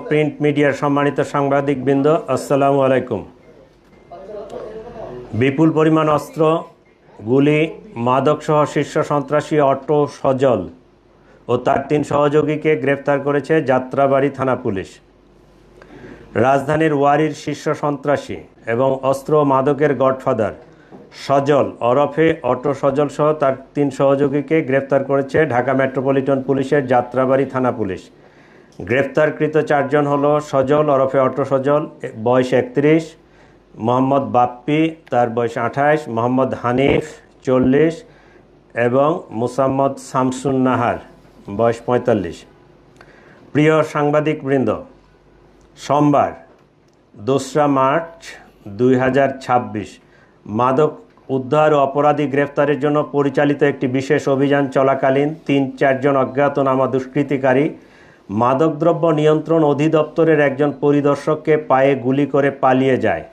Print মিডিয়ার সম্মানিত সাংবাদিকবৃন্দ, আসসালামু আলাইকুম। বিপুল পরিমাণ অস্ত্র, গুলি, মাদকসহ শীর্ষ সন্ত্রাসী অটো সজল ও তার 3 সহযোগীকে গ্রেফতার করেছে যাত্রাবাড়ী থানা পুলিশ। রাজধানীর ওয়ারির শীর্ষ সন্ত্রাসী এবং অস্ত্র ও মাদকের গডফাদার সজল ওরফে অটো সজল সহ তার 3 সহযোগীকে গ্রেফতার করেছে ঢাকা মেট্রোপলিটন পুলিশের যাত্রাবাড়ী থানা পুলিশ। গ্রেফতারকৃত 4 জন হলো সজল ওরফে অটো সজল, বয়স 31, মোহাম্মদ বাপ্পি, তার বয়স 28, মোহাম্মদ হানিফ 40 এবং মুসাম্মদ শামসুন নাহার, বয়স 45। প্রিয় সাংবাদিকবৃন্দ, সোমবার 2রা মার্চ 2026 মাদক উদ্ধার ও অপরাধী গ্রেফতারের জন্য পরিচালিত একটি বিশেষ অভিযান চলাকালীন 3-4 জন অজ্ঞাতনামা দুষ্কৃতিকারী মাদকদ্রব্য নিয়ন্ত্রণ অধিদপ্তরের একজন পরিদর্শককে পায়ে গুলি করে পালিয়ে যায়।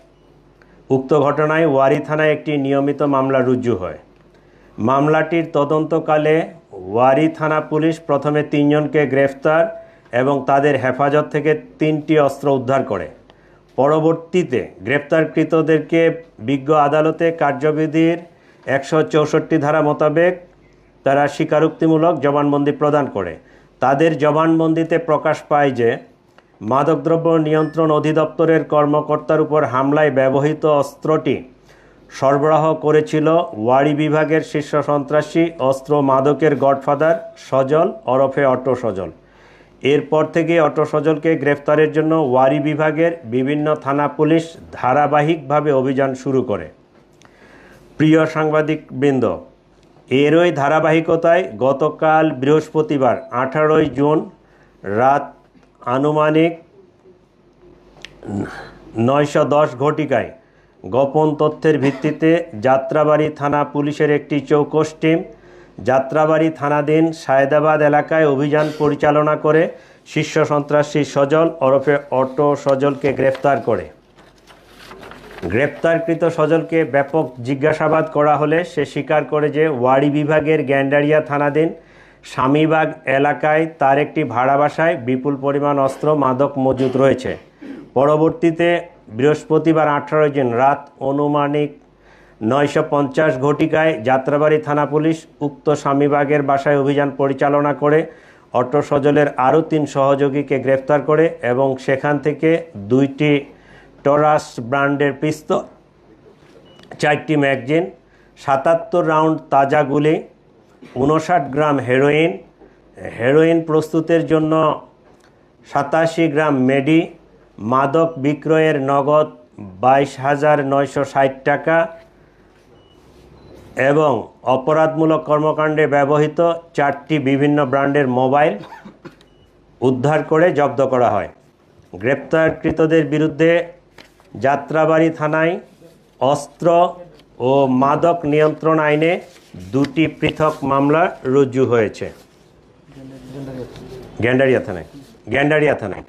উক্ত ঘটনায় ওয়ারী থানায় একটি নিয়মিত মামলা রুজু হয়। মামলাটির তদন্তকালে ওয়ারী থানা পুলিশ প্রথমে 3 জনকে গ্রেফতার এবং তাদের হেফাজত থেকে 3টি অস্ত্র উদ্ধার করে। পরবর্তীতে গ্রেপ্তারকৃতদেরকে বিজ্ঞ আদালতে কার্যবিধির 164 ধারা মোতাবেক তারা স্বীকারোক্তিমূলক জবানবন্দি প্রদান করে। তাদের জবানবন্দিতে প্রকাশ পায় যে মাদকদ্রব্য নিয়ন্ত্রণ অধিদপ্তরের কর্মকর্তার উপর হামলায় ব্যবহৃত অস্ত্রটি সরবরাহ করেছিল ওয়ারী বিভাগের শীর্ষ সন্ত্রাসী অস্ত্র মাদকের গডফাদার সজল ওরফে অটো সজল। এরপর থেকে অটো সজলকে গ্রেফতারের জন্য ওয়ারী বিভাগের বিভিন্ন থানা পুলিশ ধারাবাহিকভাবে অভিযান শুরু করে। প্রিয় সাংবাদিকবৃন্দ, এরই ধারাবাহিকতায় গতকাল বৃহস্পতিবার 18 জুন রাত আনুমানিক 9:10 ঘটিকায় গোপন তথ্যের ভিত্তিতে যাত্রাবাড়ী থানা পুলিশের একটি চৌকস টিম যাত্রাবাড়ী থানাধীন সায়েদাবাদ এলাকায় অভিযান পরিচালনা করে শীর্ষ সন্ত্রাসী সজল ওরফে অটো সজলকে গ্রেফতার করে। গ্রেপ্তারকৃত সজলকে ব্যাপক জিজ্ঞাসাবাদ করা হলে সে স্বীকার করে যে ওয়ারী বিভাগের গ্যান্ডারিয়া থানাধীন স্বামীবাগ এলাকায় তার একটি ভাড়া বাসায় বিপুল পরিমাণ অস্ত্র মাদক মজুদ রয়েছে। পরবর্তীতে বৃহস্পতিবার 18 জুন রাত আনুমানিক 9:50 ঘটিকায় যাত্রাবাড়ী থানা পুলিশ উক্ত স্বামীবাগের বাসায় অভিযান পরিচালনা করে অটো সজলের আরও 3 সহযোগীকে গ্রেফতার করে এবং সেখান থেকে 2টি টরাস ব্র্যান্ডের পিস্তল, 4টি ম্যাগাজিন, 77 রাউন্ড তাজা গুলি, 59 গ্রাম হেরোইন প্রস্তুতের জন্য 87 গ্রাম মেডি, মাদক বিক্রয়ের নগদ 22,960 টাকা এবং অপরাধমূলক কর্মকাণ্ডে ব্যবহৃত 4টি বিভিন্ন ব্র্যান্ডের মোবাইল উদ্ধার করে জব্দ করা হয়। গ্রেপ্তারকৃতদের বিরুদ্ধে যাত্রাবাড়ী থানায় অস্ত্র ও মাদক নিয়ন্ত্রণ আইনে 2টি পৃথক মামলা রুজু হয়েছে। গ্যান্ডারিয়া থানায়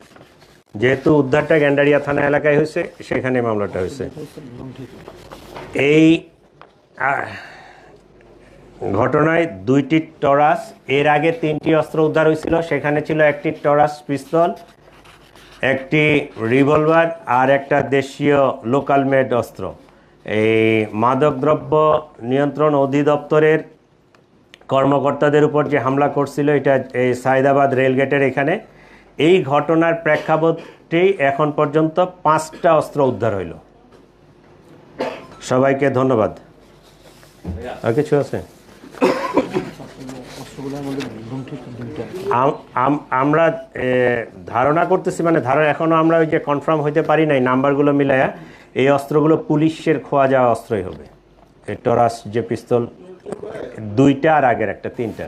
যেহেতু উদ্ধারটা গ্যান্ডারিয়া থানা এলাকায় হয়েছে, সেখানে মামলাটা হয়েছে। এই ঘটনায় 2টি টরাস, এর আগে 3টি অস্ত্র উদ্ধার হয়েছিল। সেখানে ছিল একটি টরাস পিস্তল, একটি রিভলভার আর একটা দেশীয় লোকাল মেড অস্ত্র। এই মাদকদ্রব্য নিয়ন্ত্রণ অধিদপ্তরের কর্মকর্তাদের উপর যে হামলা করছিল, এটা এই সায়েদাবাদ রেলগেটের এখানে। এই ঘটনার প্রেক্ষাপটে এখন পর্যন্ত 5টা অস্ত্র উদ্ধার হইল। সবাইকে ধন্যবাদ। আর কিছু আছে? আমরা ধারণা করতেছি, এখনও আমরা ওই যে কনফার্ম হইতে পারি নাই নাম্বারগুলো মিলাইয়া, এই অস্ত্রগুলো পুলিশের খোয়া যাওয়া অস্ত্রই হবে। এই টরাস যে পিস্তল 2টা আর আগের একটা 3টা।